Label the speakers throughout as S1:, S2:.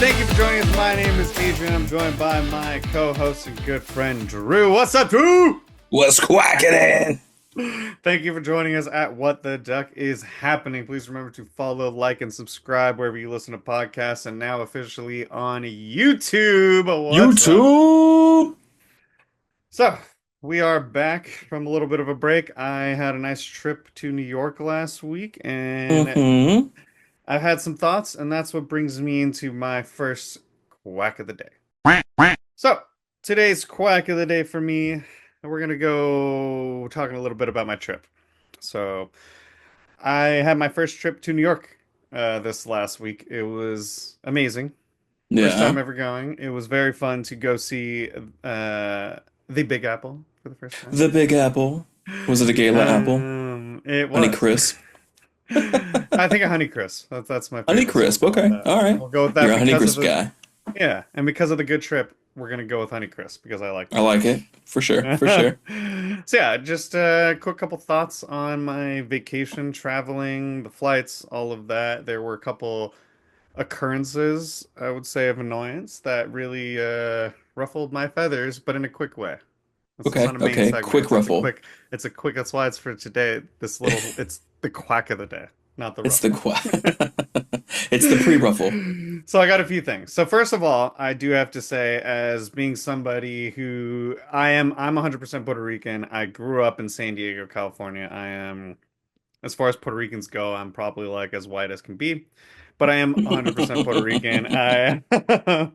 S1: Thank you for joining us. My name is Adrian. I'm joined by my co-host and good friend Drew. What's up, Drew?
S2: What's quacking
S1: Thank you for joining us at What the Duck is Happening. Please remember to follow, like, and subscribe wherever you listen to podcasts, and now officially on YouTube. What's up?
S2: YouTube?
S1: So, we are back from a little bit of a break. I had a nice trip to New York last week, and
S2: Mm-hmm.
S1: I've had some thoughts, and that's what brings me into my first quack of the day. So, today's quack of the day for me, we're gonna go talking a little bit about my trip. So, I had my first trip to New York this last week. It was amazing. First time
S2: Yeah.
S1: ever going. It was very fun to go see the Big Apple for the first time.
S2: The Big Apple. Was it a gala apple?
S1: It
S2: Honey
S1: was.
S2: Crisp.
S1: I think a Honey Crisp. That's my
S2: Honey
S1: favorite, so we'll
S2: Crisp.
S1: go with
S2: Okay.
S1: that.
S2: All right.
S1: We'll go with
S2: You're
S1: that
S2: a Honey
S1: because of
S2: Crisp
S1: the
S2: guy.
S1: yeah, and because of the good trip, we're gonna go with Honey Crisp because I like
S2: I
S1: them.
S2: like it. For sure. For sure.
S1: So yeah, just a quick couple thoughts on my vacation, traveling, the flights, all of that. There were a couple occurrences, I would say, of annoyance that really ruffled my feathers, but in a quick way. It's
S2: Okay.
S1: not a main
S2: Okay.
S1: segment.
S2: Quick ruffle.
S1: It's a quick. That's why it's for today. It's the quack of the day, not the
S2: It's the
S1: ruffle.
S2: quack. It's the pre-ruffle.
S1: So I got a few things. So first of all, I do have to say, as being somebody who I'm 100% Puerto Rican. I grew up in San Diego, California. I am, as far as Puerto Ricans go, I'm probably like as white as can be, but I am 100% Puerto Rican.
S2: Oh,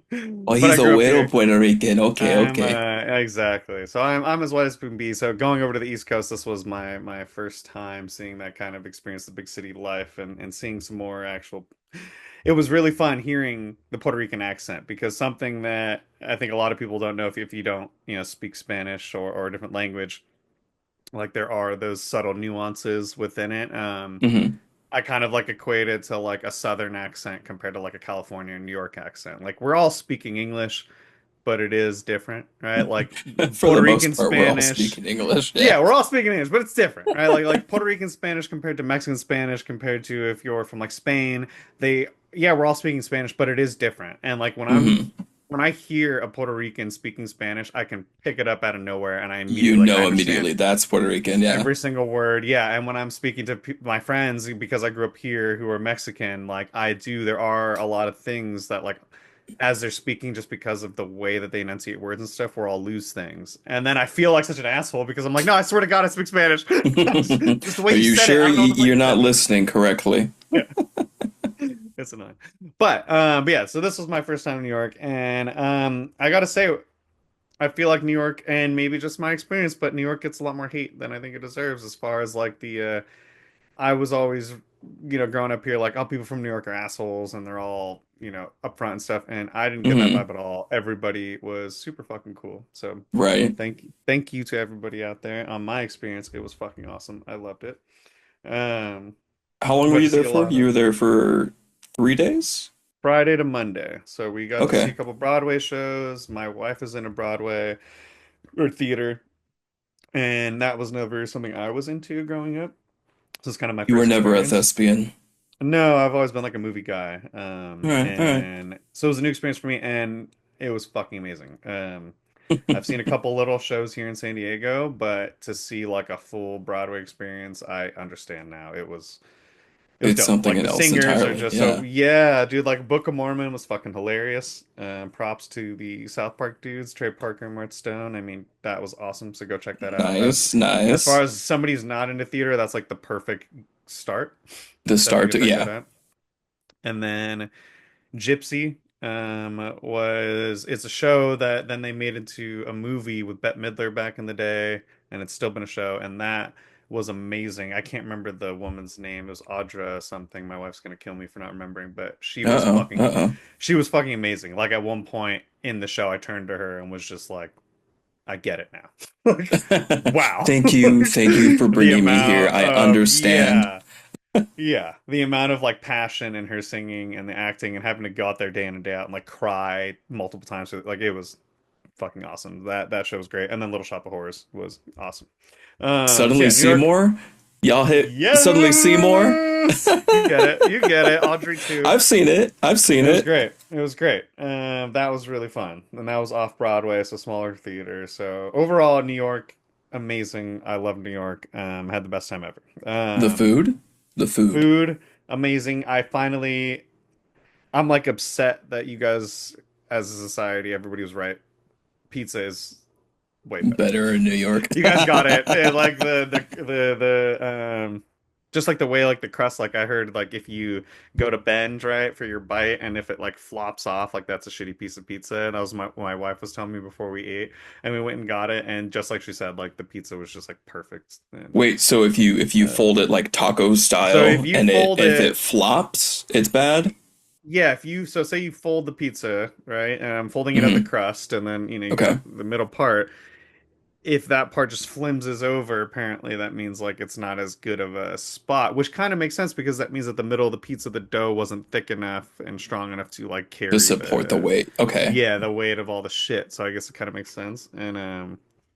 S1: But I
S2: he's a
S1: grew up
S2: little
S1: here.
S2: Puerto Rican. Okay.
S1: I'm
S2: Okay.
S1: exactly. So I'm as white as can be. So going over to the East Coast, this was my first time seeing that kind of experience, the big city life, and seeing some more actual. It was really fun hearing the Puerto Rican accent because something that I think a lot of people don't know if you don't speak Spanish or a different language, like there are those subtle nuances within it.
S2: Mm-hmm.
S1: I kind of like equate it to like a Southern accent compared to like a California or New York accent. Like we're all speaking English, but it is different, right? Like
S2: For
S1: Puerto
S2: the
S1: Rican
S2: most part, we're all
S1: Spanish.
S2: speaking English. Yeah.
S1: Yeah, we're all speaking English, but it's different, right? Like Puerto Rican Spanish compared to Mexican Spanish compared to if you're from like Spain, they yeah, we're all speaking Spanish, but it is different. And like
S2: Mm-hmm.
S1: when I hear a Puerto Rican speaking Spanish, I can pick it up out of nowhere and I
S2: You
S1: immediately like I
S2: know
S1: understand
S2: immediately that's Puerto Rican. Yeah.
S1: every single word. Yeah, and when I'm speaking to my friends because I grew up here who are Mexican, like I do, there are a lot of things that like as they're speaking, just because of the way that they enunciate words and stuff, where I'll lose things. And then I feel like such an asshole because I'm like, no, I swear to God, I speak Spanish. Just the way
S2: Are
S1: you
S2: you
S1: said it, I
S2: sure
S1: don't know what the fuck
S2: you're
S1: you
S2: not
S1: said.
S2: listening correctly?
S1: Yeah, it's annoying. But yeah, so this was my first time in New York, and I gotta say, I feel like New York, and maybe just my experience, but New York gets a lot more hate than I think it deserves as far as like the I was always, growing up here, like, oh, people from New York are assholes and they're all, upfront and stuff. And I didn't get that
S2: Hmm.
S1: vibe at all. Everybody was super fucking cool. So
S2: Right.
S1: thank you to everybody out there. On my experience, it was fucking awesome. I loved it. Um,
S2: How long were
S1: got to
S2: you
S1: see
S2: there
S1: a
S2: for?
S1: lot
S2: You
S1: of
S2: were there for 3 days?
S1: Friday to Monday. So we got to see a
S2: Okay.
S1: couple Broadway shows. My wife is in a Broadway or theater, and that was never something I was into growing up. This is kind of my
S2: You were
S1: first
S2: never a
S1: experience.
S2: thespian.
S1: No, I've always been like a movie guy.
S2: All right, all
S1: And so it was a new experience for me and it was fucking amazing. I've seen a
S2: right.
S1: couple little shows here in San Diego, but to see like a full Broadway experience, I understand now. It was
S2: It's
S1: dope.
S2: something
S1: Like the
S2: else
S1: singers are
S2: entirely.
S1: just so
S2: Yeah.
S1: yeah, dude, like Book of Mormon was fucking hilarious. Props to the South Park dudes, Trey Parker and Mart Stone. I mean, that was awesome. So go check that out. That's
S2: Nice,
S1: as far
S2: nice.
S1: as somebody who's not into theater, that's like the perfect start.
S2: The
S1: Definitely
S2: start
S1: go
S2: to,
S1: check that
S2: yeah.
S1: out. And then Gypsy was it's a show that then they made into a movie with Bette Midler back in the day, and it's still been a show, and that was amazing. I can't remember the woman's name. It was Audra something. My wife's gonna kill me for not remembering, but
S2: Uh-oh, uh-oh.
S1: she was fucking amazing. Like at one point in the show, I turned to her and was just like, I get it now. Like, wow.
S2: Thank you for
S1: The
S2: bringing me here.
S1: amount
S2: I
S1: of
S2: understand.
S1: yeah. Yeah, the amount of like passion in her singing and the acting and having to go out there day in and day out and like cry multiple times, like it was fucking awesome. That show was great, and then Little Shop of Horrors was awesome. So
S2: Suddenly
S1: yeah, New York.
S2: Seymour? Y'all hit suddenly Seymour.
S1: Yes, you get it. You get it. Audrey too.
S2: I've seen it. I've seen
S1: It was
S2: it.
S1: great. It was great. That was really fun, and that was off Broadway, so smaller theater. So overall, New York, amazing. I love New York. Had the best time ever.
S2: The food? The food.
S1: Food, amazing. I'm like upset that you guys, as a society, everybody was right. Pizza is way better.
S2: Better in New York.
S1: You guys got it. Like the just like the way like the crust, like I heard like if you go to bend right for your bite and if it like flops off, like that's a shitty piece of pizza. And that was my wife was telling me before we ate, and we went and got it, and just like she said, like the pizza was just like perfect. And
S2: Wait, so if you
S1: uh,
S2: fold it like taco
S1: so if
S2: style
S1: you
S2: and it
S1: fold
S2: if it
S1: it,
S2: flops, it's bad?
S1: yeah, if you so say you fold the pizza, right? And I'm folding it at the
S2: Hmm.
S1: crust, and then you got
S2: Okay.
S1: the middle part. If that part just flimses over, apparently that means like it's not as good of a spot, which kind of makes sense because that means that the middle of the pizza, the dough wasn't thick enough and strong enough to like
S2: To
S1: carry
S2: support the weight. Okay.
S1: yeah, the weight of all the shit. So I guess it kind of makes sense. And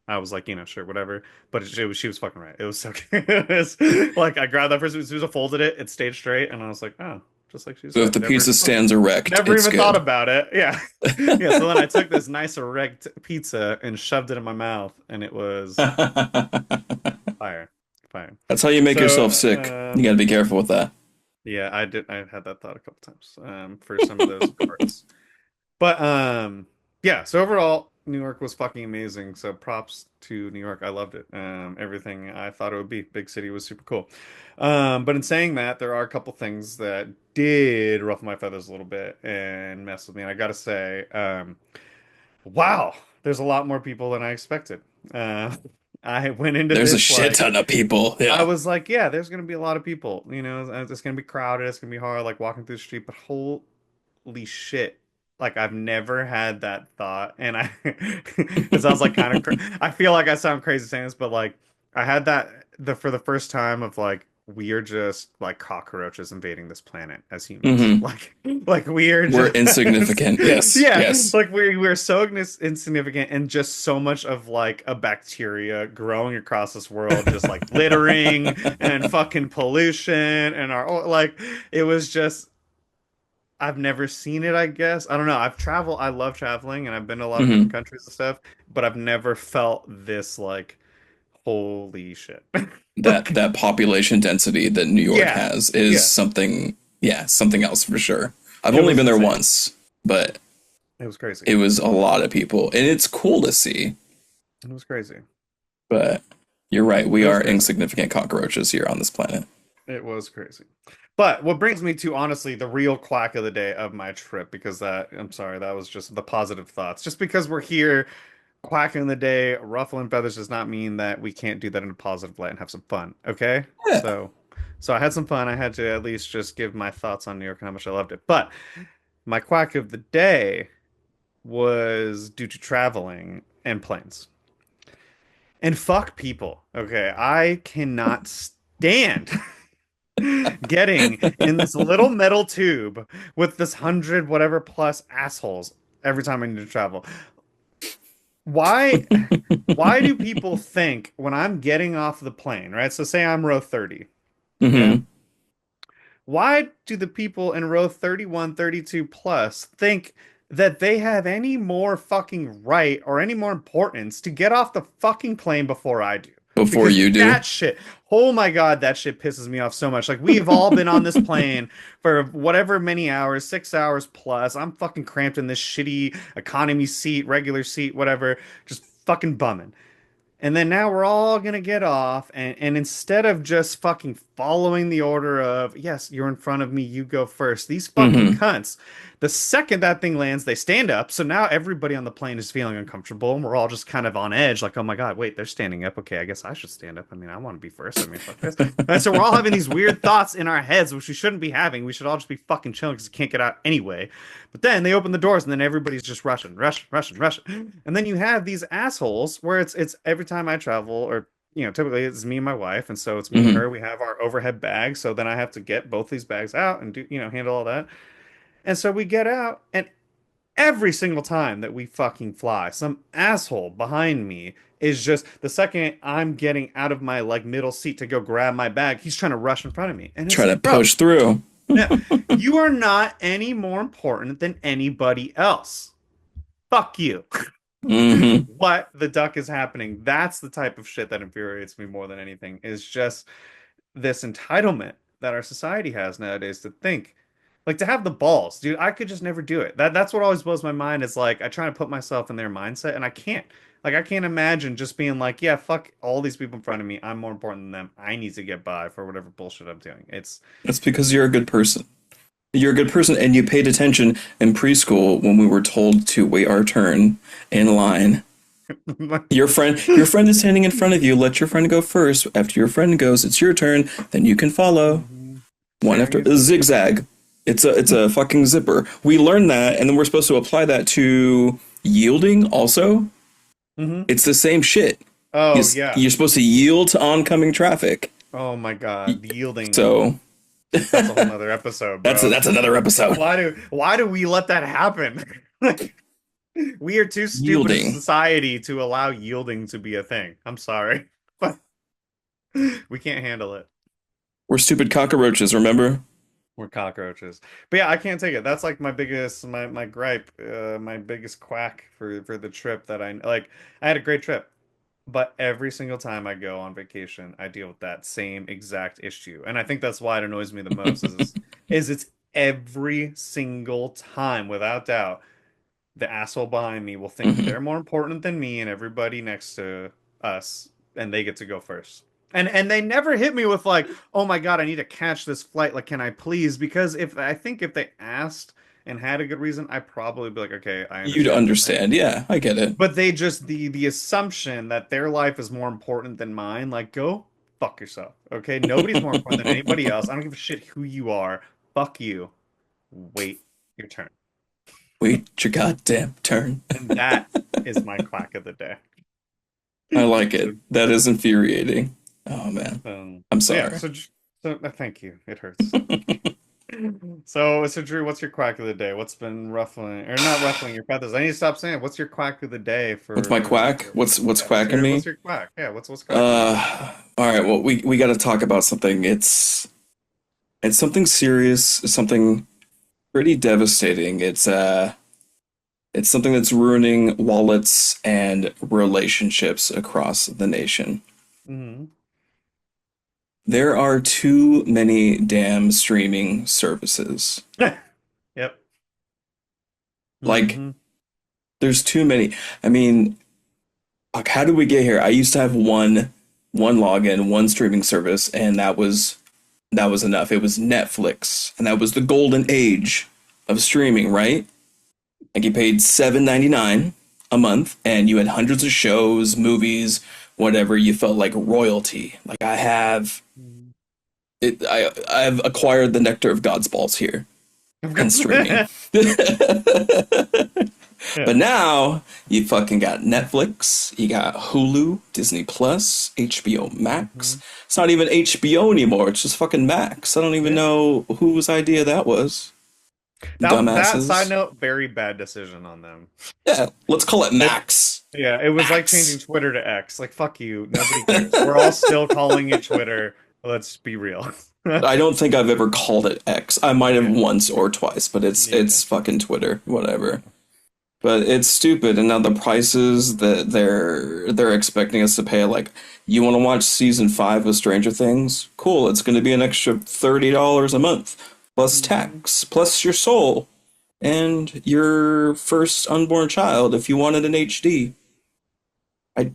S1: I was like, sure, whatever. But she was fucking right. It was so good. It was, like I grabbed that first as soon as I folded it, it stayed straight, and I was like, oh, just like she
S2: So if
S1: said.
S2: the pizza stands erect,
S1: Never
S2: it's
S1: even thought
S2: good.
S1: about it. Yeah. Yeah. So then I took this nice erect pizza and shoved it in my mouth, and it was fire. Fire.
S2: That's how you make yourself
S1: So,
S2: sick. You gotta be careful with that.
S1: yeah, I did. I had that thought a couple times for some of those parts. But yeah, so overall, New York was fucking amazing. So props to New York. I loved it. Everything I thought it would be. Big city was super cool. But in saying that, there are a couple things that did ruffle my feathers a little bit and mess with me. And I gotta say, wow, there's a lot more people than I expected. Uh, I went into
S2: There's a
S1: this
S2: shit
S1: like
S2: ton of people.
S1: I
S2: Yeah.
S1: was like, yeah, there's gonna be a lot of people. It's gonna be crowded. It's gonna be hard, like walking through the street. But holy shit. Like I've never had that thought, and it sounds like kind of I feel like I sound crazy saying this, but like I had that for the first time of like we are just like cockroaches invading this planet as humans.
S2: Hmm.
S1: Like we are
S2: We're
S1: just
S2: insignificant. Yes.
S1: yeah,
S2: Yes.
S1: like we're so insignificant and just so much of like a bacteria growing across this world, just like littering and fucking pollution and like it was just I've never seen it, I guess. I don't know. I love traveling and I've been to a lot of different
S2: Hmm.
S1: countries and stuff, but I've never felt this like holy shit. Like,
S2: That population density that New York
S1: yeah.
S2: has is
S1: Yeah.
S2: something, yeah, something else for sure. I've
S1: It
S2: only
S1: was
S2: been there
S1: insane.
S2: once, but
S1: It was crazy.
S2: it was a lot of people, and it's cool to see.
S1: It was crazy.
S2: But you're right, we
S1: It was
S2: are
S1: crazy.
S2: insignificant cockroaches here on this planet.
S1: It was crazy. But what brings me to honestly the real quack of the day of my trip, because I'm sorry, that was just the positive thoughts. Just because we're here quacking the day, ruffling feathers does not mean that we can't do that in a positive light and have some fun. Okay?
S2: Yeah.
S1: So I had some fun. I had to at least just give my thoughts on New York and how much I loved it. But my quack of the day was due to traveling and planes. And fuck people. Okay, I cannot stand getting in this little metal tube with this 100 whatever plus assholes every time I need to travel. Why why do people think when I'm getting off the plane, right? So say I'm row 30, okay?
S2: Hmm.
S1: Why do the people in row 31, 32 plus think that they have any more fucking right or any more importance to get off the fucking plane before I do?
S2: Before
S1: Because
S2: you do.
S1: that shit, oh my God, that shit pisses me off so much. Like we've all been on this plane for whatever many hours, 6 hours plus. I'm fucking cramped in this shitty economy seat, regular seat, whatever, just fucking bumming. And then now we're all gonna get off, and instead of just fucking following the order of, yes, you're in front of me, you go first, these fucking
S2: Hmm.
S1: cunts, the second that thing lands, they stand up. So now everybody on the plane is feeling uncomfortable, and we're all just kind of on edge, like, oh my God, wait, they're standing up. Okay, I guess I should stand up. I mean, I want to be first. I mean, fuck this. And so we're all having these weird thoughts in our heads, which we shouldn't be having. We should all just be fucking chilling because we can't get out anyway. But then they open the doors and then everybody's just rushing, rushing, rushing, rushing. And then you have these assholes where it's every time I travel or typically it's me and my wife, and so it's me and
S2: Hmm.
S1: her. We have our overhead bags, so then I have to get both these bags out and handle all that. And so we get out, and every single time that we fucking fly, some asshole behind me is just the second I'm getting out of my like middle seat to go grab my bag, he's trying to rush in front of me. And it's
S2: Try to
S1: like, bro,
S2: push through.
S1: yeah, you are not any more important than anybody else. Fuck you.
S2: Hmm.
S1: What the duck is happening? That's the type of shit that infuriates me more than anything, is just this entitlement that our society has nowadays to think. Like to have the balls, dude, I could just never do it. That's what always blows my mind is like I try to put myself in their mindset and I can't. Like I can't imagine just being like, yeah, fuck all these people in front of me. I'm more important than them. I need to get by for whatever bullshit I'm doing. It's
S2: It's because you're a good person. You're a good person, and you paid attention in preschool when we were told to wait our turn in line. Your friend is standing in front of you. Let your friend go first. After your friend goes, it's your turn. Then you can follow. One
S1: sharing
S2: after
S1: is
S2: a
S1: caring.
S2: zigzag. It's a fucking zipper. We learned that, and then we're supposed to apply that to yielding. Also,
S1: Hmm.
S2: it's the same shit.
S1: Oh yeah.
S2: You're supposed to yield to oncoming traffic.
S1: Oh my God. Yielding.
S2: So
S1: That's a whole nother episode, bro.
S2: that's another episode.
S1: Why do we let that happen? Like we are too stupid as a
S2: Yielding.
S1: society to allow yielding to be a thing. I'm sorry, but we can't handle it.
S2: We're stupid cockroaches. Remember?
S1: We're cockroaches. But yeah, I can't take it. That's like my gripe, my biggest quack for the trip that I like. I had a great trip, but every single time I go on vacation, I deal with that same exact issue. And I think that's why it annoys me the most is it's every single time, without doubt, the asshole behind me will think that
S2: Hmm.
S1: they're more important than me and everybody next to us, and they get to go first. And they never hit me with like, "Oh my God, I need to catch this flight. Like, can I please?" Because if they asked and had a good reason, I probably be like, "Okay, I
S2: You'd
S1: understand what you're saying."
S2: understand. Yeah, I get it.
S1: But they just the assumption that their life is more important than mine, like go fuck yourself. Okay? Nobody's more important than anybody else. I don't give a shit who you are. Fuck you. Wait your turn.
S2: Wait your goddamn turn.
S1: And that is my quack of the day.
S2: I like it.
S1: So,
S2: That is infuriating. Oh man. I'm
S1: so yeah,
S2: sorry.
S1: thank you. It hurts. So Drew, what's your quack of the day? What's been ruffling or not ruffling your feathers? I need to stop saying it. What's your quack of the day
S2: What's my quack? What's
S1: yeah,
S2: quacking me?
S1: what's your quack? Yeah, what's quacking you?
S2: All right, well we got to talk about something. It's something serious, it's something pretty devastating. It's something that's ruining wallets and relationships across the nation.
S1: Hmm.
S2: There are too many damn streaming services.
S1: Yep.
S2: Like,
S1: Hmm.
S2: there's too many. I mean, like, how did we get here? I used to have one login, one streaming service, and that was enough. It was Netflix, and that was the golden age of streaming, right? Like you paid $7.99 a month, and you had hundreds of shows, movies, whatever. You felt like royalty. Like I have it. I've acquired the nectar of God's balls here in streaming.
S1: Yeah.
S2: But now you fucking got Netflix, you got Hulu, Disney Plus, HBO Max.
S1: Mhm.
S2: It's not even HBO anymore. It's just fucking Max. I don't even
S1: Yeah.
S2: know whose idea that was.
S1: That side
S2: Dumbasses.
S1: note, very bad decision on them.
S2: Yeah, let's call it
S1: It
S2: Max.
S1: Yeah, it was like changing
S2: Max.
S1: Twitter to X. Like fuck you, nobody cares. We're all still calling it Twitter. Let's be real.
S2: I don't think I've ever called it X. I might have
S1: Yeah.
S2: once or twice, but it's
S1: Yeah.
S2: it's fucking Twitter, whatever. But it's stupid, and now the prices that they're expecting us to pay, like, you want to watch season 5 of Stranger Things? Cool, it's going to be an extra $30 a month, plus
S1: Mhm.
S2: tax, plus your soul, and your first unborn child if you want it in HD. I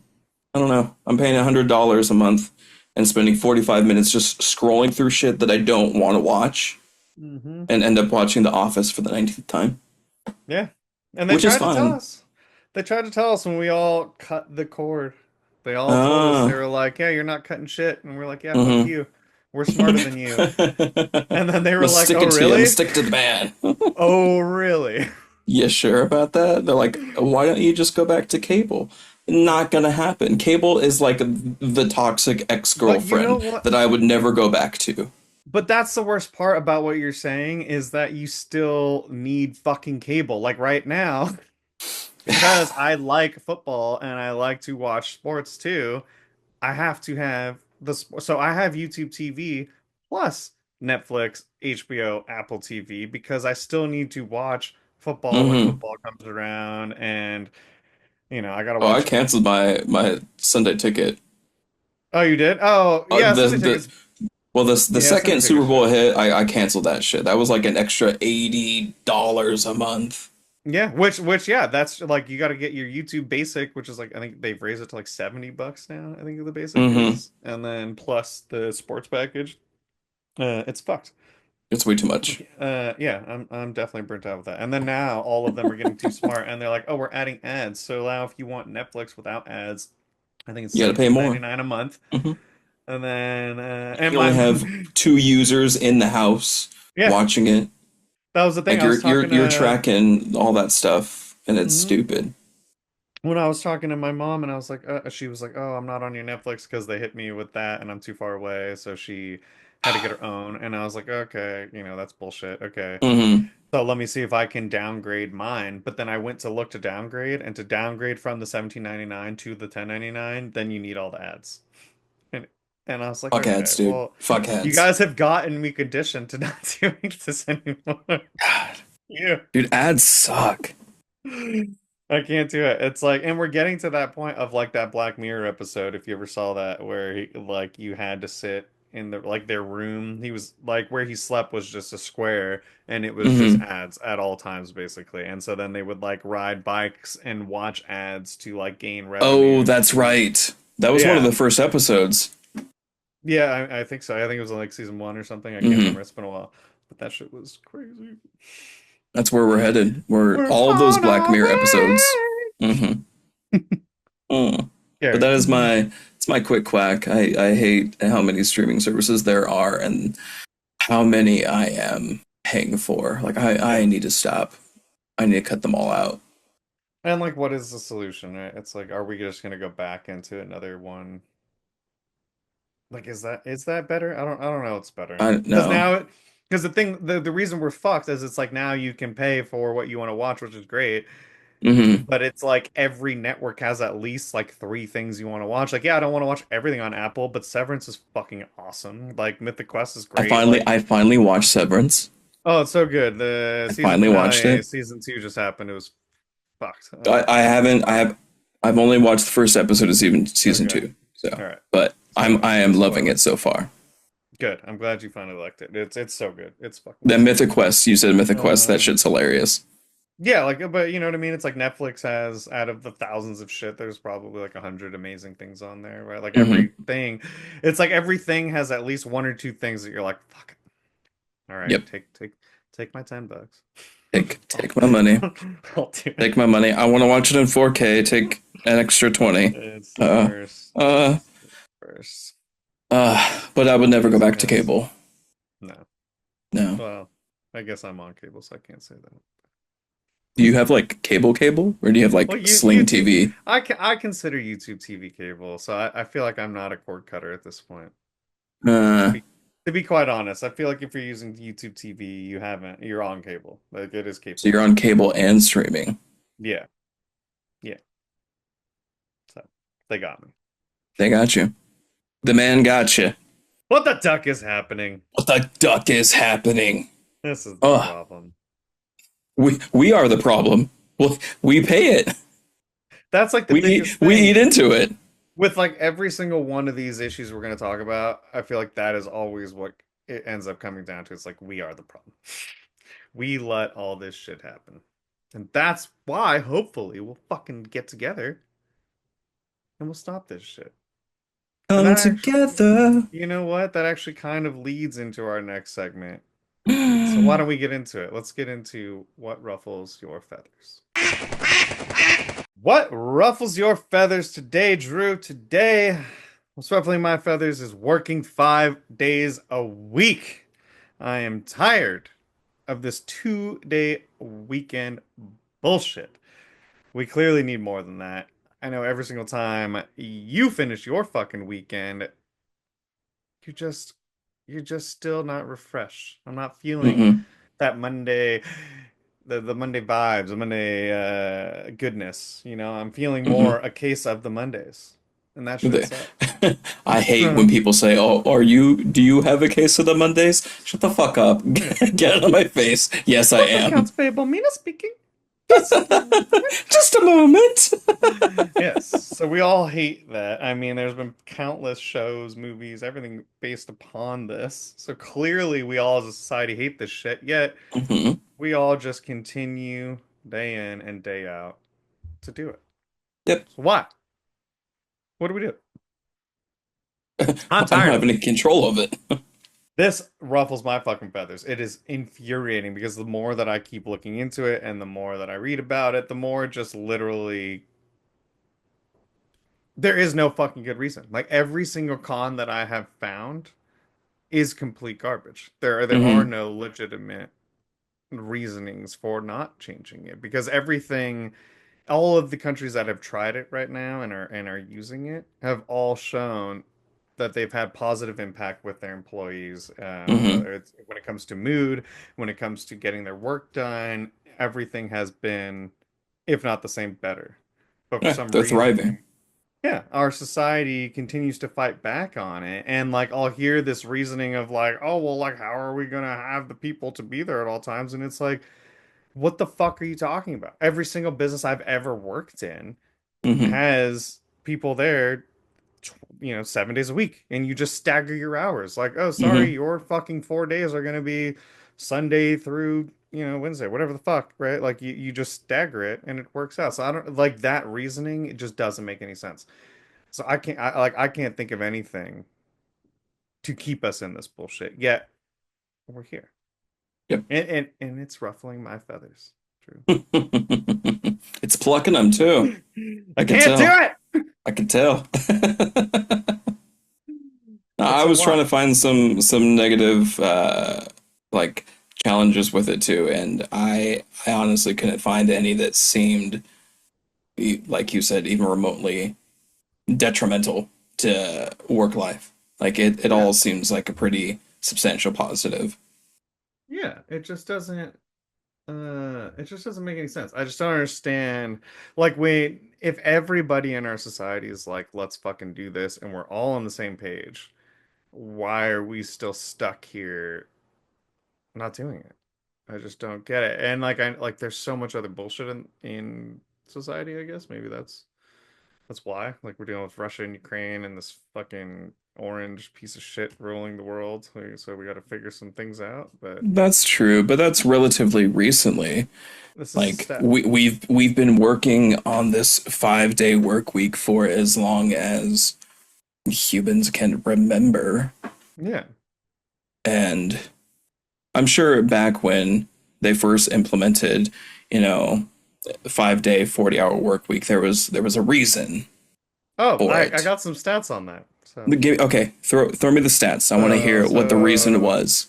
S2: I don't know. I'm paying $100 a month and spending 45 minutes just scrolling through shit that I don't want to watch,
S1: Mhm.
S2: and end up watching The Office for the 19th time,
S1: Yeah. And they
S2: which is
S1: tried to tell
S2: fine.
S1: us. They tried to tell us when we all cut the cord. They all told us they
S2: Ah.
S1: were like, "Yeah, you're not cutting shit." And we're like, "Yeah, fuck
S2: Mm-hmm.
S1: you. We're
S2: I'm
S1: smarter than you." And then they were
S2: gonna
S1: like,
S2: stick
S1: "Oh,
S2: it to you. I'm gonna
S1: really?
S2: stick it to the man.
S1: Oh, really?"
S2: You sure about that? They're like, why don't you just go back to cable? Not gonna happen. Cable is like the toxic
S1: But you know
S2: ex-girlfriend
S1: what?
S2: that I would never go back to.
S1: But that's the worst part about what you're saying is that you still need fucking cable. Like right now, because I like football and I like to watch sports too, I have to have so I have YouTube TV plus Netflix, HBO, Apple TV because I still need to watch football when
S2: Hmm.
S1: football comes around and I gotta
S2: Oh, I
S1: watch.
S2: canceled my Sunday ticket.
S1: Oh, you did? Oh, yeah,
S2: The
S1: Sunday
S2: the
S1: tickets.
S2: well the
S1: Yeah, Sunday
S2: second Super
S1: tickets
S2: Bowl
S1: shit.
S2: hit, I canceled that shit. That was like an extra $80 a month.
S1: Yeah, which yeah, that's like you got to get your YouTube basic, which is like I think they've raised it to like $70 now. I think the basic
S2: Hmm.
S1: is, and then plus the sports package. It's fucked.
S2: It's way too much.
S1: Yeah, I'm definitely burnt out with that. And then now all of them are getting too smart, and they're like, oh, we're adding ads. So now if you want Netflix without ads, I think it's
S2: You got to pay more.
S1: 17.99 a month.
S2: Hmm.
S1: And then and
S2: You
S1: my
S2: only have two users in the house
S1: yeah,
S2: watching it.
S1: that was the thing.
S2: Like
S1: I was
S2: you're
S1: talking
S2: you're
S1: to.
S2: tracking all that stuff, and it's
S1: Mhm.
S2: stupid.
S1: When I was talking to my mom and I was like, she was like, "Oh, I'm not on your Netflix because they hit me with that and I'm too far away." So she had to get her own, and I was like, "Okay, that's bullshit. Okay,
S2: Hmm.
S1: so let me see if I can downgrade mine." But then I went to look to downgrade, and to downgrade from the 17.99 to the 10.99, then you need all the ads. And and I was like,
S2: Fuck
S1: "Okay,
S2: ads, dude.
S1: well,
S2: Fuck
S1: you
S2: ads.
S1: guys have gotten me conditioned to not doing this anymore."
S2: God,
S1: Yeah.
S2: dude, ads suck.
S1: I can't do it. It's like, and we're getting to that point of like that Black Mirror episode, if you ever saw that, where like you had to sit in their room. He was like where he slept was just a square, and it was just
S2: Hmm.
S1: ads at all times, basically. And so then they would like ride bikes and watch ads to like gain
S2: Oh,
S1: revenue
S2: that's
S1: to,
S2: right. That was one of
S1: yeah,
S2: the first episodes.
S1: yeah, I think so. I think it was like season one or something. I can't remember.
S2: Hmm.
S1: It's been a while, but that shit was crazy.
S2: That's where we're headed. We're
S1: We're
S2: all of those
S1: on
S2: Black
S1: our
S2: Mirror episodes.
S1: way.
S2: Hmm. Mm. But
S1: Yeah.
S2: that is my it's my quick quack. I hate how many streaming services there are and how many I am paying for. Like I
S1: Yeah.
S2: need to stop. I need to cut them all out.
S1: And like, what is the solution, right? It's like, are we just gonna go back into another one? Like, is that better? I don't know. It's better
S2: I
S1: because
S2: no.
S1: now, because the reason we're fucked is it's like now you can pay for what you want to watch, which is great.
S2: Hmm.
S1: But it's like every network has at least like three things you want to watch. Like, yeah, I don't want to watch everything on Apple, but Severance is fucking awesome. Like, Mythic Quest is great. Like,
S2: I finally watched Severance.
S1: oh, it's so good. The
S2: I
S1: season
S2: finally watched
S1: finale,
S2: it.
S1: season two just happened. It was fucked.
S2: I haven't I've only watched the first episode of season
S1: Okay.
S2: two. So,
S1: All right.
S2: but
S1: So
S2: I am loving
S1: spoiler.
S2: it so far.
S1: Good. I'm glad you finally liked it. It's so good. It's fucking
S2: That
S1: so
S2: Mythic
S1: good.
S2: Quest, you said Mythic Quest, that
S1: Um,
S2: shit's hilarious.
S1: yeah, like, but you know what I mean? It's like Netflix has out of the thousands of shit, there's probably like 100 amazing things on there, right? Like
S2: Hmm.
S1: everything, it's like everything has at least one or two things that you're like, fuck it. All right,
S2: Yep.
S1: take my $10. I'll,
S2: Take my money.
S1: I'll do
S2: Take
S1: it.
S2: my money. I want to watch it in 4K. Take an extra 20.
S1: It's the
S2: Uh,
S1: worst.
S2: uh,
S1: It's the worst.
S2: but I would never go
S1: Crazy
S2: back to
S1: ass.
S2: cable.
S1: No.
S2: No.
S1: Well, I guess I'm on cable, so I can't say that.
S2: Do you have like cable, or do you have
S1: Well,
S2: like Sling
S1: YouTube,
S2: TV?
S1: I consider YouTube TV cable, so I feel like I'm not a cord cutter at this point. To
S2: Uh,
S1: be to be quite honest, I feel like if you're using YouTube TV, you're on cable. Like it is
S2: so
S1: cable
S2: you're on
S1: TV.
S2: cable and streaming.
S1: Yeah, yeah. So they got me.
S2: They got you. The man got you.
S1: What the duck is happening?
S2: What the duck is happening?
S1: This is the
S2: Oh,
S1: problem.
S2: we are the problem. Well, we pay it.
S1: That's like the biggest
S2: We eat
S1: thing
S2: into it.
S1: with like every single one of these issues we're going to talk about. I feel like that is always what it ends up coming down to. It's like we are the problem. We let all this shit happen. And that's why, hopefully, we'll fucking get together and we'll stop this shit. And
S2: Come
S1: that actually,
S2: together.
S1: you know what? That actually kind of leads into our next segment. So why don't we get into it? Let's get into what ruffles your feathers. What ruffles your feathers today, Drew? Today, what's ruffling my feathers is working 5 days a week. I am tired of this 2 day weekend bullshit. We clearly need more than that. I know every single time you finish your fucking weekend, you're just you're just still not refreshed. I'm not feeling
S2: Mm-mm.
S1: that Monday, the Monday vibes, the Monday goodness. I'm feeling more
S2: Mm-mm.
S1: a case of the Mondays, and that shit
S2: They-
S1: sucks.
S2: I hate when people say, "Oh, do you have a case of the Mondays?" Shut the fuck up.
S1: Yeah.
S2: Get out of my face. Yes, I
S1: Hello,
S2: am.
S1: accounts payable. Mina speaking. Just give me a moment.
S2: Just a moment.
S1: Yes. So we all hate that. I mean, there's been countless shows, movies, everything based upon this. So clearly we all as a society hate this shit, yet
S2: Hmm.
S1: we all just continue day in and day out to do it.
S2: Yep.
S1: So why? What do we do? I'm
S2: I don't
S1: tired
S2: have
S1: of it.
S2: any control of it.
S1: This ruffles my fucking feathers. It is infuriating because the more that I keep looking into it and the more that I read about it, the more just literally there is no fucking good reason. Like every single con that I have found is complete garbage. There are
S2: Hmm.
S1: no legitimate reasonings for not changing it because everything all of the countries that have tried it right now and are using it have all shown that they've had positive impact with their employees,
S2: Hmm.
S1: whether it's when it comes to mood, when it comes to getting their work done, everything has been, if not the same, better. But for
S2: Yeah,
S1: some
S2: they're
S1: reason,
S2: thriving.
S1: yeah, our society continues to fight back on it. And like I'll hear this reasoning of like, oh well, like how are we gonna have the people to be there at all times? And it's like, what the fuck are you talking about? Every single business I've ever worked in
S2: Hmm.
S1: has people there, 7 days a week, and you just stagger your hours. Like, oh, sorry,
S2: Hmm.
S1: your fucking 4 days are gonna be Sunday through, Wednesday, whatever the fuck, right? Like you just stagger it and it works out. So I don't like that reasoning. It just doesn't make any sense. So I can't think of anything to keep us in this bullshit. Yet we're here.
S2: Yep.
S1: And it's ruffling my feathers. True.
S2: It's plucking them too.
S1: I
S2: I can
S1: can't do
S2: tell.
S1: it.
S2: I can tell.
S1: But
S2: I
S1: so
S2: was trying
S1: why?
S2: to find some negative like challenges with it too, and I honestly couldn't find any that seemed like you said even remotely detrimental to work life. Like it
S1: Yeah.
S2: all seems like a pretty substantial positive.
S1: Yeah. It just doesn't make any sense. I just don't understand. Like if everybody in our society is like, let's fucking do this and we're all on the same page, why are we still stuck here not doing it? I just don't get it. And like there's so much other bullshit in society, I guess. Maybe that's why. Like we're dealing with Russia and Ukraine and this fucking orange piece of shit ruling the world. So we got to figure some things out, but
S2: That's true, but that's relatively recently.
S1: this is a
S2: Like
S1: step.
S2: we've been working on this 5 day work week for as long as humans can remember.
S1: Yeah.
S2: And I'm sure back when they first implemented, you know, 5 day, 40-hour work week, there was a reason
S1: Oh,
S2: for
S1: I
S2: it.
S1: got some stats on that. So
S2: Okay, throw me the stats. I want to
S1: so
S2: hear what the reason
S1: so
S2: was.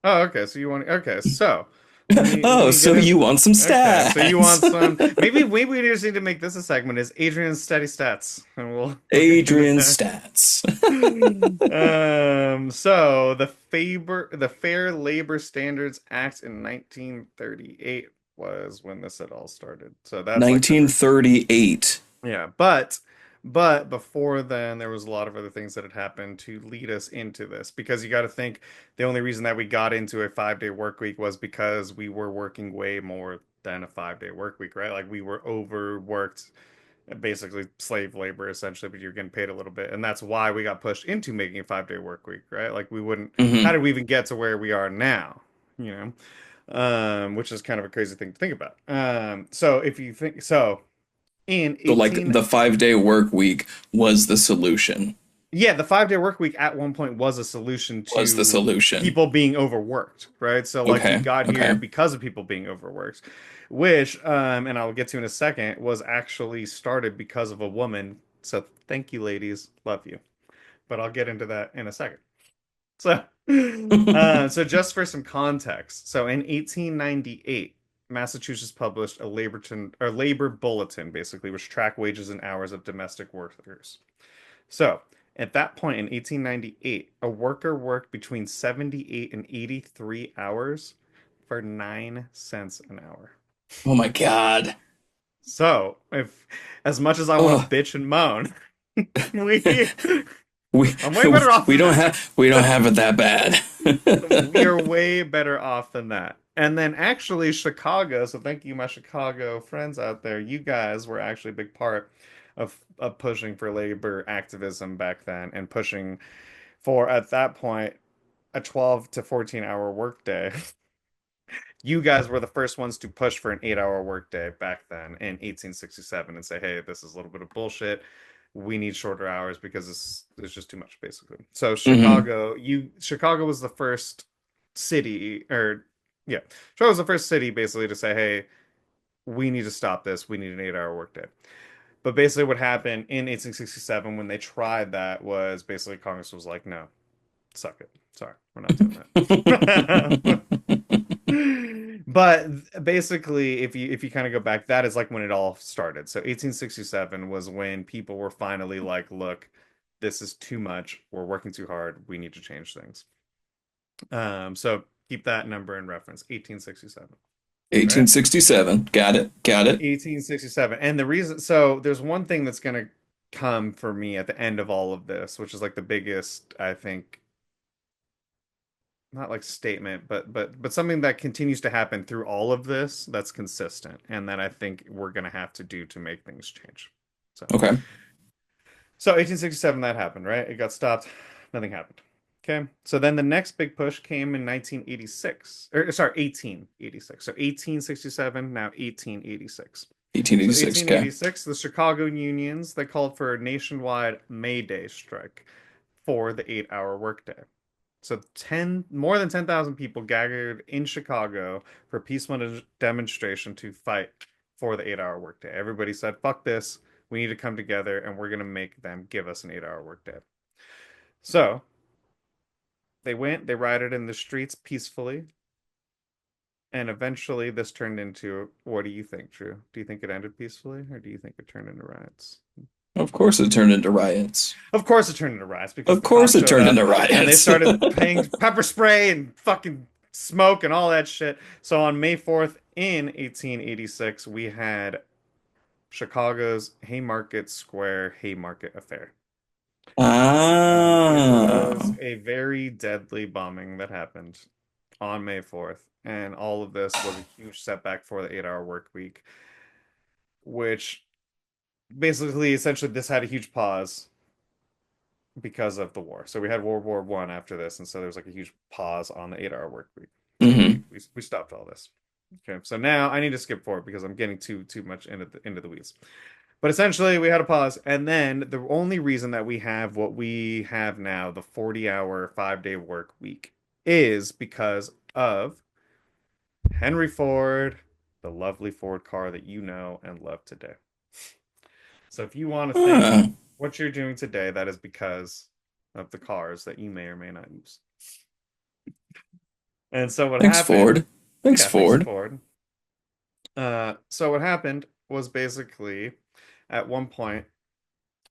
S1: oh, okay. So you want okay, so let
S2: Oh,
S1: me
S2: so
S1: get
S2: you
S1: in.
S2: want some
S1: Okay, so you want
S2: stats?
S1: some maybe we just need to make this a segment is Adrian's steady stats and we'll get into
S2: Adrian
S1: that.
S2: stats.
S1: So the Fair Labor Standards Act in 1938 was when this had all started. So that's like the first.
S2: 1938.
S1: Yeah, but before then there was a lot of other things that had happened to lead us into this because you got to think the only reason that we got into a 5 day work week was because we were working way more than a 5 day work week, right? Like we were overworked, basically slave labor essentially, but you're getting paid a little bit, and that's why we got pushed into making a 5 day work week, right? Like we wouldn't. How
S2: Hmm.
S1: did we even get to where we are now? You which is kind of a crazy thing to think about. So if you think so in
S2: So like
S1: 18
S2: the 5 day work week was the solution.
S1: Yeah, the 5 day work week at one point was a solution
S2: Was the
S1: to
S2: solution.
S1: people being overworked, right? So like we
S2: Okay.
S1: got here
S2: Okay.
S1: because of people being overworked, which and I'll get to in a second, was actually started because of a woman. So thank you, ladies, love you. But I'll get into that in a second. So so just for some context, so in 1898, Massachusetts published a labor bulletin, basically, which tracked wages and hours of domestic workers. So, At that point in 1898, a worker worked between 78 and 83 hours for 9 cents an hour.
S2: Oh my God.
S1: So, if as much as I want to
S2: Oh,
S1: bitch and moan, we
S2: we
S1: I'm way better off than that.
S2: we don't have it that bad.
S1: We are way better off than that. And then actually Chicago, so thank you, my Chicago friends out there. You guys were actually a big part of pushing for labor activism back then and pushing for at that point a 12 to 14 hour workday. You guys were the first ones to push for an 8 hour workday back then in 1867 and say, hey, this is a little bit of bullshit. We need shorter hours because this is just too much, basically. So
S2: Hmm.
S1: Chicago was the first city, or yeah, Chicago was the first city basically to say, hey, we need to stop this. We need an 8 hour workday. But basically, what happened in 1867 when they tried that was basically Congress was like, no, suck it. Sorry, we're not doing that. But basically, if you kind of go back, that is like when it all started. So 1867 was when people were finally like, look, this is too much. We're working too hard. We need to change things. So keep that number in reference, 1867. All right.
S2: 1867. Got it. Got it.
S1: 1867. And the reason, so there's one thing that's going to come for me at the end of all of this, which is like the biggest, I think, not like statement, but something that continues to happen through all of this that's consistent, and that I think we're gonna have to do to make things change. So,
S2: Okay.
S1: so 1867 that happened, right? It got stopped. Nothing happened. Okay. So then the next big push came in 1986, or sorry, 1886. So 1867, now 1886. So
S2: 1886. Okay.
S1: 1886, the Chicago unions, they called for a nationwide May Day strike for the 8 hour workday. So more than 10,000 people gathered in Chicago for a peaceful demonstration to fight for the 8 hour workday. Everybody said, fuck this. We need to come together and we're going to make them give us an 8 hour workday. So they went, they rioted in the streets peacefully. And eventually this turned into, what do you think, Drew? Do you think it ended peacefully or do you think it turned into riots?
S2: Of course it turned into riots.
S1: Of course it turned into riots because
S2: Of
S1: the
S2: course
S1: cops
S2: it
S1: showed
S2: turned
S1: up
S2: into
S1: and they
S2: riots.
S1: started paying pepper spray and fucking smoke and all that shit. So on May 4th in 1886, we had Chicago's Haymarket Square Haymarket Affair. It was
S2: Ah.
S1: a very deadly bombing that happened on May 4th. And all of this was a huge setback for the 8 hour work week, which basically, essentially, this had a huge pause because of the war. So we had World War One after this, and so there was like a huge pause on the 8 hour work week. So we,
S2: Hmm.
S1: we we stopped all this. Okay, so now I need to skip forward because I'm getting too much into the weeds. But essentially, we had a pause, and then the only reason that we have what we have now, the 40-hour, 5 day work week, is because of Henry Ford, the lovely Ford car that you know and love today. So if you want to think
S2: Ah.
S1: what you're doing today, that is because of the cars that you may or may not use. And so what
S2: Thanks,
S1: happened,
S2: Ford. Thanks,
S1: yeah, thanks,
S2: Ford.
S1: Ford. So what happened was basically at one point,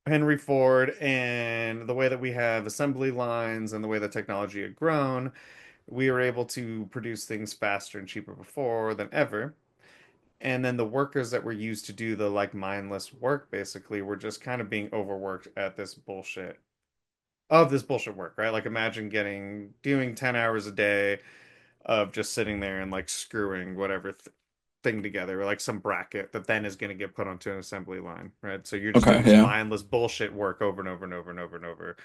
S1: Henry Ford and the way that we have assembly lines and the way that technology had grown, we were able to produce things faster and cheaper before than ever. And then the workers that were used to do the like mindless work basically were just kind of being overworked at this bullshit work, right? Like imagine doing 10 hours a day of just sitting there and like screwing whatever thing together, or like some bracket that then is going to get put onto an assembly line, right? So you're just
S2: Okay,
S1: doing this
S2: yeah.
S1: mindless bullshit work over and over and over and over and over.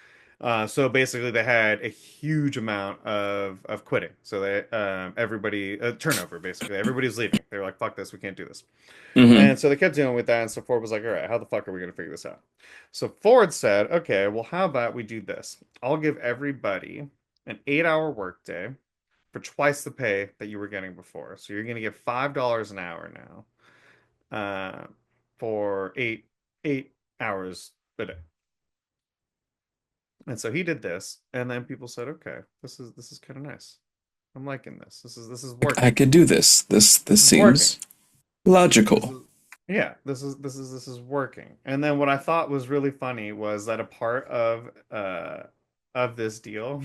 S1: So basically, they had a huge amount of quitting. So they everybody turnover basically. Everybody's leaving. They're like, "Fuck this, we can't do this."
S2: Hmm.
S1: And so they kept dealing with that. And so Ford was like, "All right, how the fuck are we going to figure this out?" So Ford said, "Okay, well, how about we do this? I'll give everybody an 8 hour workday for twice the pay that you were getting before. So you're going to get $5 an hour now for eight hours a day." And so he did this, and then people said, "Okay, this is kind of nice. I'm liking this. This is
S2: I
S1: working.
S2: could do this. This
S1: This is working.
S2: seems
S1: This
S2: logical.
S1: is." Yeah, this is working. And then what I thought was really funny was that a part of this deal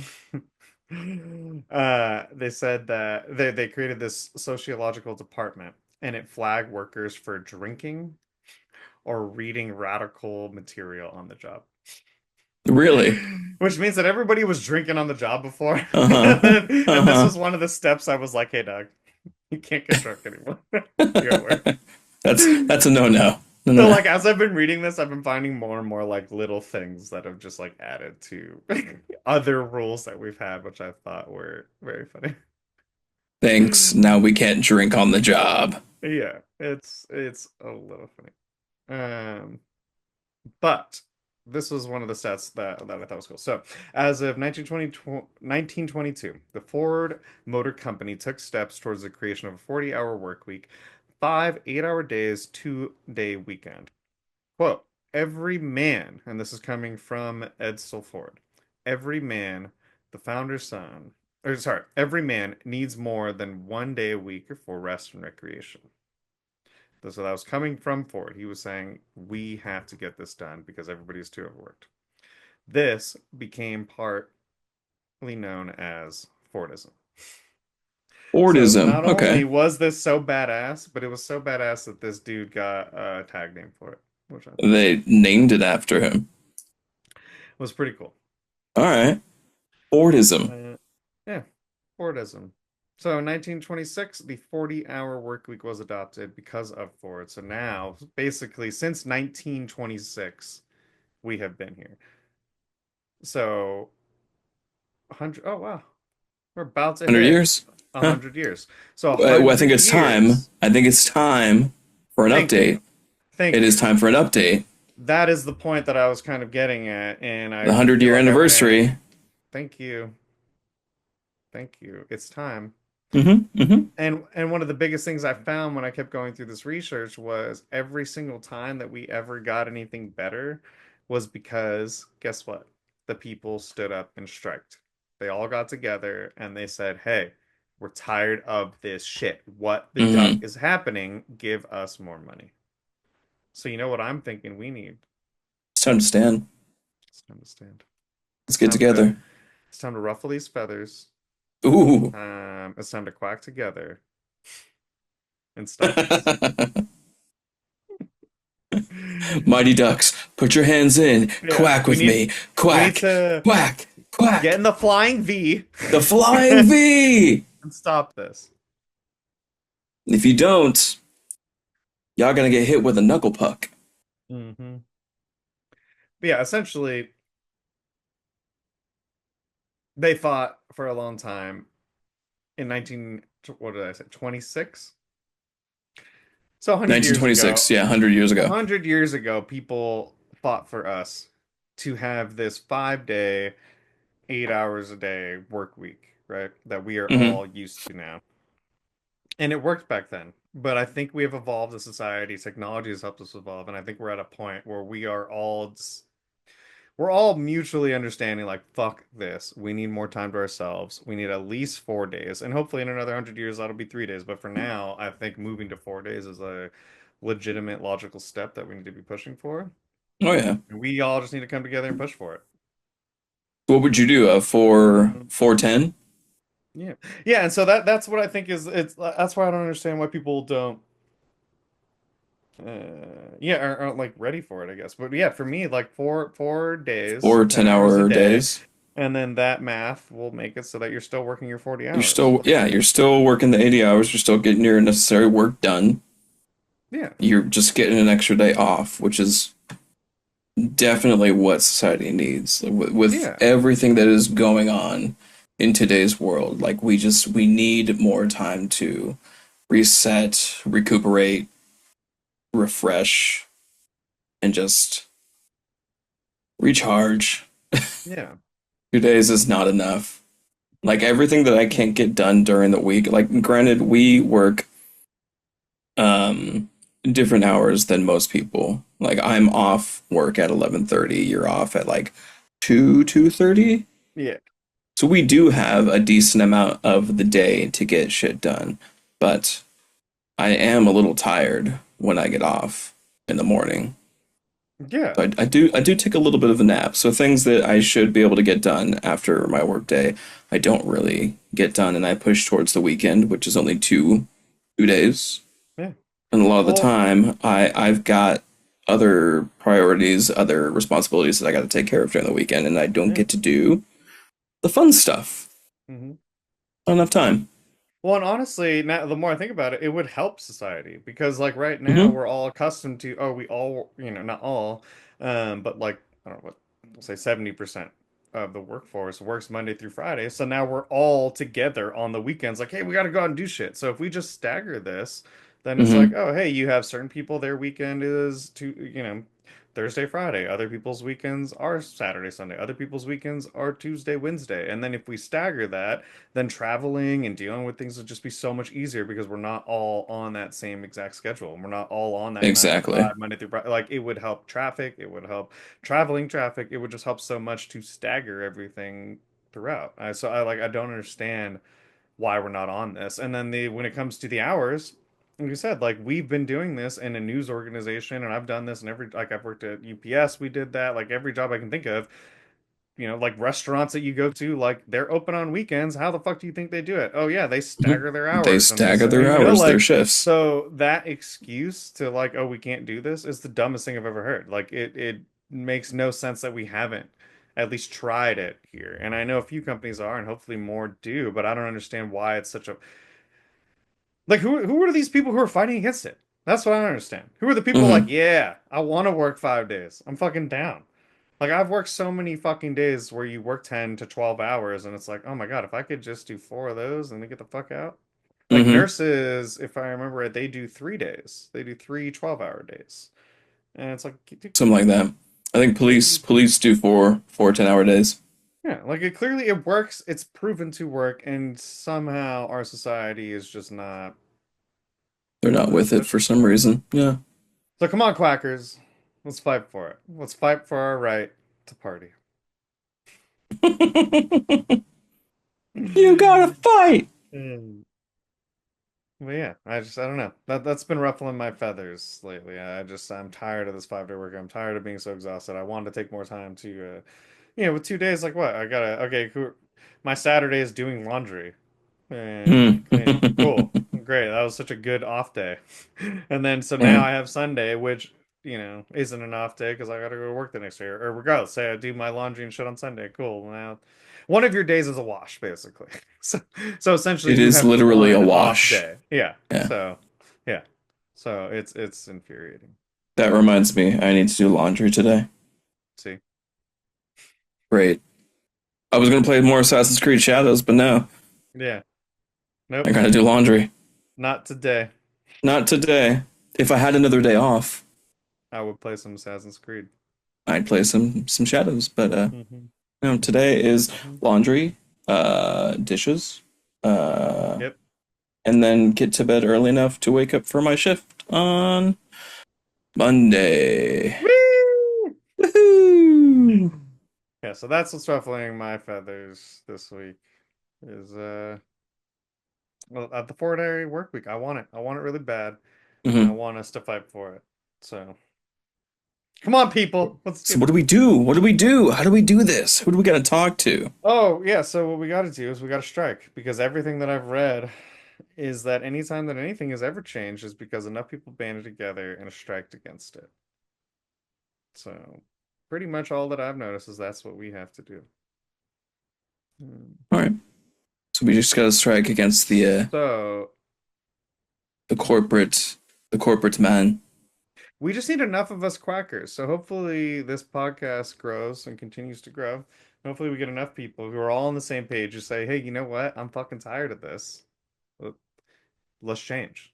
S1: they said that they created this sociological department and it flagged workers for drinking or reading radical material on the job.
S2: Really?
S1: Which means that everybody was drinking on the job before.
S2: Uh-huh.
S1: And this
S2: Uh-huh.
S1: was one of the steps I was like, hey, Doug, you can't get drunk anymore. You're at work.
S2: That's a no-no. No, no,
S1: So
S2: no.
S1: like as I've been reading this, I've been finding more and more like little things that have just like added to other rules that we've had, which I thought were very funny.
S2: Thanks. Now we can't drink on the job.
S1: Yeah, it's a little funny. Um, but this was one of the stats that I thought was cool. So, as of 1922, the Ford Motor Company took steps towards the creation of a 40-hour work week, five 8-hour days, 2-day weekend. Quote, every man, and this is coming from Edsel Ford, every man, the founder's son, or sorry, every man needs more than 1 day a week for rest and recreation. So that was coming from Ford. He was saying, we have to get this done because everybody's too overworked. This became partly known as Fordism. So
S2: Fordism.
S1: not
S2: Okay.
S1: only was this so badass, but it was so badass that this dude got a tag name for it, which I thought
S2: They named it after him.
S1: was pretty cool.
S2: All right. Fordism.
S1: Uh, yeah, Fordism. So in 1926, the 40-hour work week was adopted because of Ford. So now, basically, since 1926, we have been here. So 100, oh wow, we're about to
S2: 100
S1: hit
S2: years? Huh.
S1: 100 years. So
S2: Well, I think
S1: 100
S2: it's time.
S1: years.
S2: I think it's time for an
S1: Thank
S2: update.
S1: you.
S2: It
S1: Thank
S2: is
S1: you.
S2: time for an update.
S1: That is the point that I was kind of getting at, and
S2: The
S1: I
S2: 100
S1: feel
S2: year
S1: like I ran.
S2: anniversary.
S1: Thank you. Thank you. It's time.
S2: Mm-hmm. Mm-hmm.
S1: And one of the biggest things I found when I kept going through this research was every single time that we ever got anything better was because guess what? The people stood up and striked. They all got together and they said, "Hey, we're tired of this shit. What the duck
S2: Mm-hmm.
S1: is happening? Give us more money." So you know what I'm thinking we need?
S2: It's time to stand.
S1: It's time to stand.
S2: Let's
S1: It's
S2: get
S1: time to
S2: together.
S1: it's time to ruffle these feathers.
S2: Ooh.
S1: It's time to quack together and stop this.
S2: Mighty Ducks, put your hands in.
S1: Yeah,
S2: Quack with me.
S1: we need
S2: Quack.
S1: to
S2: Quack.
S1: get
S2: Quack.
S1: in the flying V
S2: The Flying V.
S1: and stop this.
S2: If you don't, y'all gonna get hit with a knuckle puck.
S1: Hmm. But yeah, essentially, they fought for a long time in 19, what did I say, 26? So 100 years
S2: 1926,
S1: ago,
S2: yeah, 100 years ago.
S1: 100 years ago, people fought for us to have this 5 day, 8 hours a day work week, right? That we are
S2: Hmm.
S1: all used to now. And it worked back then. But I think we have evolved as a society. Technology has helped us evolve, and I think we're at a point where we're all mutually understanding like fuck this. We need more time to ourselves. We need at least 4 days, and hopefully in another 100 years that'll be 3 days. But for now, I think moving to 4 days is a legitimate logical step that we need to be pushing for.
S2: Oh yeah.
S1: And we all just need to come together and push for it.
S2: What would you do? For
S1: Mhm.
S2: 410?
S1: Yeah, yeah, and so that's what I think is it's that's why I don't understand why people don't yeah aren't like ready for it, I guess. But yeah, for me like four days,
S2: Or
S1: 10
S2: 10
S1: hours a
S2: hour
S1: day,
S2: days?
S1: and then that math will make it so that you're still working your 40
S2: You're
S1: hours.
S2: still, yeah, you're still working the 80 hours. You're still getting your necessary work done.
S1: Yeah,
S2: You're just getting an extra day off, which is definitely what society needs. With
S1: yeah,
S2: everything that is going on in today's world, like we need more time to reset, recuperate, refresh, and just recharge.
S1: yeah,
S2: 2 days is not enough. Like everything that I
S1: yeah,
S2: can't get done during the week, like granted, we work um different hours than most people. Like I'm off work at 11:30, you're off at like 2:30.
S1: yeah,
S2: So we do have a decent amount of the day to get shit done. But I am a little tired. when I get off in the morning.
S1: Yeah.
S2: So I do take a little bit of a nap. So things that I should be able to get done after my workday, I don't really get done, and I push towards the weekend, which is only two days.
S1: Yeah.
S2: And a lot of the
S1: Well,
S2: time, I've got other priorities, other responsibilities that I got to take care of during the weekend, and I don't
S1: yeah.
S2: get to do the fun stuff.
S1: Hmm.
S2: Not enough time.
S1: Well, and honestly, now the more I think about it, it would help society because, like, right now
S2: Mm-hmm.
S1: we're all accustomed to, oh, we all, not all, but like, I don't know what, we'll say 70% of the workforce works Monday through Friday. So now we're all together on the weekends, like, hey, we got to go out and do shit. So if we just stagger this, then it's like,
S2: Mm-hmm.
S1: oh, hey, you have certain people, their weekend is Thursday, Friday. Other people's weekends are Saturday, Sunday. Other people's weekends are Tuesday, Wednesday. And then if we stagger that, then traveling and dealing with things would just be so much easier because we're not all on that same exact schedule. And we're not all on that nine to
S2: Exactly.
S1: five Monday through Friday. Like it would help traffic, it would help traveling traffic, it would just help so much to stagger everything throughout. I don't understand why we're not on this. And then the when it comes to the hours, like you said, like we've been doing this in a news organization, and I've done this in every like I've worked at UPS, we did that, like every job I can think of. Like restaurants that you go to, like they're open on weekends. How the fuck do you think they do it? Oh yeah, they
S2: Mm-hmm.
S1: stagger their
S2: They
S1: hours and
S2: stagger their hours, their
S1: like
S2: shifts.
S1: so that excuse to like, oh, we can't do this is the dumbest thing I've ever heard. Like it makes no sense that we haven't at least tried it here. And I know a few companies are, and hopefully more do, but I don't understand why it's such a like who are these people who are fighting against it? That's what I don't understand. Who are the people like,
S2: Mm-hmm.
S1: yeah, I want to work 5 days. I'm fucking down. Like I've worked so many fucking days where you work 10 to 12 hours and it's like, "Oh my God, if I could just do 4 of those and then get the fuck out." Like
S2: Mm-hmm.
S1: nurses, if I remember it, they do 3 days. They do 3 12-hour days. And it's like
S2: Something like that. I think police do four 10-hour days.
S1: yeah, like it clearly it works. It's proven to work and somehow our society is just
S2: They're not
S1: not
S2: with it for
S1: pushing
S2: some
S1: for it.
S2: reason. Yeah.
S1: So come on, quackers. Let's fight for it. Let's fight for our right to party.
S2: You gotta fight.
S1: Mm. But yeah, I don't know. That's been ruffling my feathers lately. I'm tired of this 5-day work. I'm tired of being so exhausted. I wanted to take more time to with 2 days like what? I gotta okay, cool. My Saturday is doing laundry and cleaning. Cool. Great. That was such a good off day. And then so now
S2: Man,
S1: I have Sunday, which, isn't an off day because I gotta go to work the next day. Or regardless, say I do my laundry and shit on Sunday. Cool. Now one of your days is a wash, basically. So so essentially
S2: it
S1: you
S2: is
S1: have
S2: literally a
S1: one off
S2: wash.
S1: day. Yeah.
S2: Yeah.
S1: So yeah. So it's infuriating.
S2: That reminds me, I need to do laundry today.
S1: See?
S2: Great. I was gonna play more Assassin's Creed Shadows, but no,
S1: Yeah.
S2: I
S1: Nope.
S2: gotta do laundry.
S1: Not today.
S2: Not today. If I had another day off,
S1: I would play some Assassin's Creed.
S2: I'd play some Shadows. But
S1: Hmm.
S2: today is
S1: Hmm.
S2: laundry, dishes, uh,
S1: Yep.
S2: and then get to bed early enough to wake up for my shift on Monday.
S1: Whee!
S2: Woohoo!
S1: Yeah, so that's what's ruffling my feathers this week is well, at the 4-day work week. I want it. I want it really bad, and I
S2: Hmm.
S1: want us to fight for it. So come on, people, let's
S2: So
S1: do
S2: what do
S1: this.
S2: we do? What do we do? How do we do this? Who do we gotta talk to?
S1: Oh yeah, so what we got to do is we got to strike because everything that I've read is that anytime that anything has ever changed is because enough people banded together and striked against it. So pretty much all that I've noticed is that's what we have to do. Hmm.
S2: All right. So we just gotta strike against
S1: So
S2: the corporate the corporate man.
S1: we just need enough of us quackers. So hopefully this podcast grows and continues to grow. Hopefully we get enough people who are all on the same page who say, hey, you know what? I'm fucking tired of this. Let- Let's change.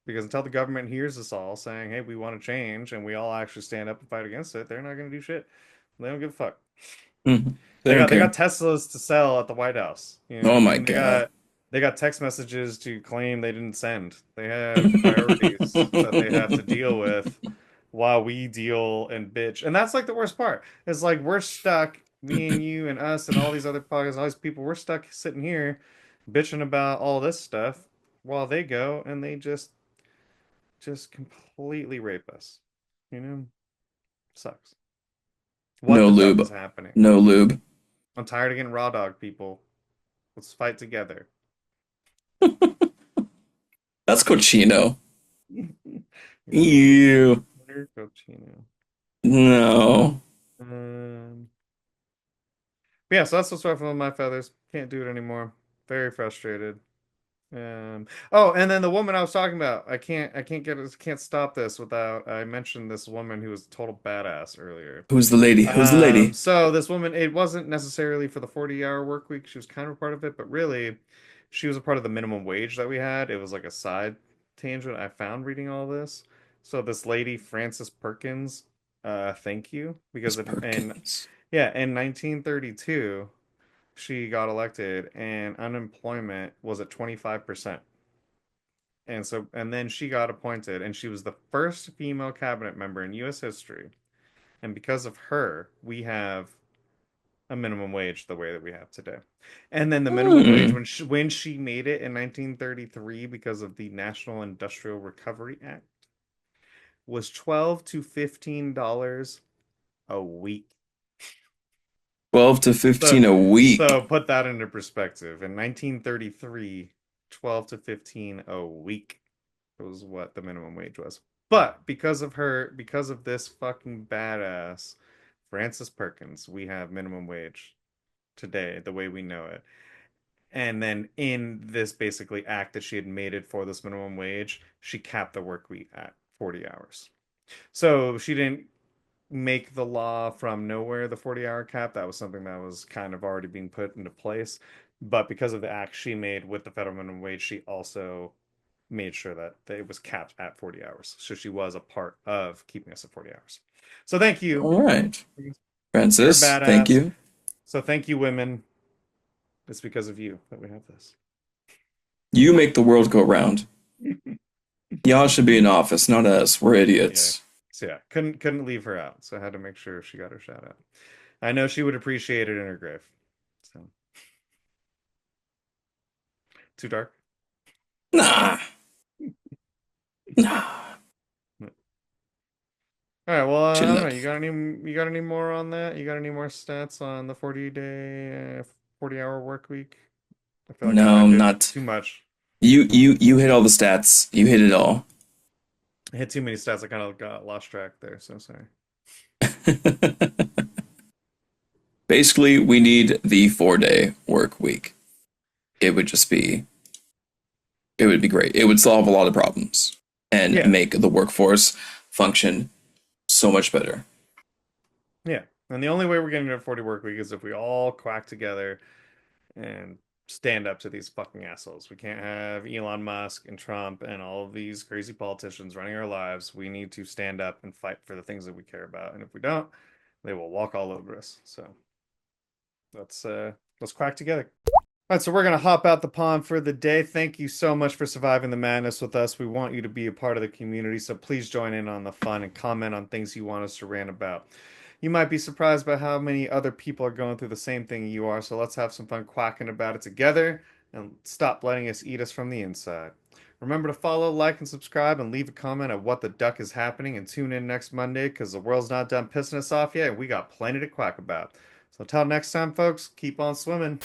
S1: Because until the government hears us all saying, hey, we want to change and we all actually stand up and fight against it, they're not going to do shit. They don't give a fuck.
S2: Mhm. They
S1: They
S2: don't
S1: got
S2: care.
S1: Teslas to sell at the White House. You know what I
S2: Oh my
S1: mean?
S2: god.
S1: They got text messages to claim they didn't send. They have priorities that they have to deal with while we deal and bitch. And that's like the worst part. It's like we're stuck, me and you and us and all these other podcasts, all these people, we're stuck sitting here bitching about all this stuff while they go and they just just completely rape us. You know, sucks. What
S2: No
S1: the duck
S2: lube.
S1: is happening?
S2: No lube.
S1: I'm tired of getting raw dog people. Let's fight together.
S2: That's cochino.
S1: You're
S2: Ew.
S1: you're cochino.
S2: No.
S1: Um, but yeah, so that's what's ruffling my feathers. Can't do it anymore. Very frustrated. Oh, and then the woman I was talking about, can't stop this without I mentioned this woman who was a total badass earlier.
S2: Who's the lady? Who's the lady?
S1: So this woman, it wasn't necessarily for the 40-hour work week. She was kind of a part of it, but really, she was a part of the minimum wage that we had. It was like a side tangent I found reading all this. So this lady, Frances Perkins, thank you,
S2: Miss
S1: because in
S2: Perkins.
S1: yeah, in 1932, she got elected and unemployment was at 25%. And then she got appointed and she was the first female cabinet member in US history. And because of her, we have a minimum wage the way that we have today. And then the minimum wage
S2: Hmm.
S1: when she made it in 1933 because of the National Industrial Recovery Act was 12 to $15 a week.
S2: 12 to
S1: So
S2: 15 a week.
S1: so put that into perspective. In 1933, 12 to 15 a week was what the minimum wage was. But because of her, because of this fucking badass Frances Perkins, we have minimum wage today the way we know it. And then in this basically act that she had made it for this minimum wage, she capped the work week at 40 hours. So she didn't make the law from nowhere, the 40-hour cap. That was something that was kind of already being put into place. But because of the act she made with the federal minimum wage, she also made sure that it was capped at 40 hours. So she was a part of keeping us at 40 hours. So thank you.
S2: All right.
S1: You're a
S2: Francis, thank
S1: badass.
S2: you.
S1: So thank you, women. It's because of you that we have this.
S2: You make the world go round. Y'all should be in office, not us. We're
S1: Yeah.
S2: idiots.
S1: So yeah, couldn't leave her out. So I had to make sure she got her shout out. I know she would appreciate it in her grave. So too dark.
S2: Nah. Nah.
S1: All right. Well, I
S2: Shouldn't
S1: don't know.
S2: have.
S1: You got any more on that? You got any more stats on the 40-day, 40-hour work week? I feel like I
S2: No,
S1: might have hit
S2: not.
S1: too much.
S2: You hit all the stats. You hit it all.
S1: I hit too many stats. I kind of got lost track there. So sorry.
S2: Basically, we need the 4 day work week. It would just be, it would be great. It would solve a lot of problems and
S1: Yeah.
S2: make the workforce function so much better.
S1: Yeah. And the only way we're getting to a 40 work week is if we all quack together and stand up to these fucking assholes. We can't have Elon Musk and Trump and all of these crazy politicians running our lives. We need to stand up and fight for the things that we care about. And if we don't, they will walk all over us. So let's quack together. All right, so we're gonna hop out the pond for the day. Thank you so much for surviving the madness with us. We want you to be a part of the community, so please join in on the fun and comment on things you want us to rant about. You might be surprised by how many other people are going through the same thing you are, so let's have some fun quacking about it together and stop letting us eat us from the inside. Remember to follow, like, and subscribe, and leave a comment at what the duck is happening, and tune in next Monday because the world's not done pissing us off yet, and we got plenty to quack about. So until next time, folks, keep on swimming.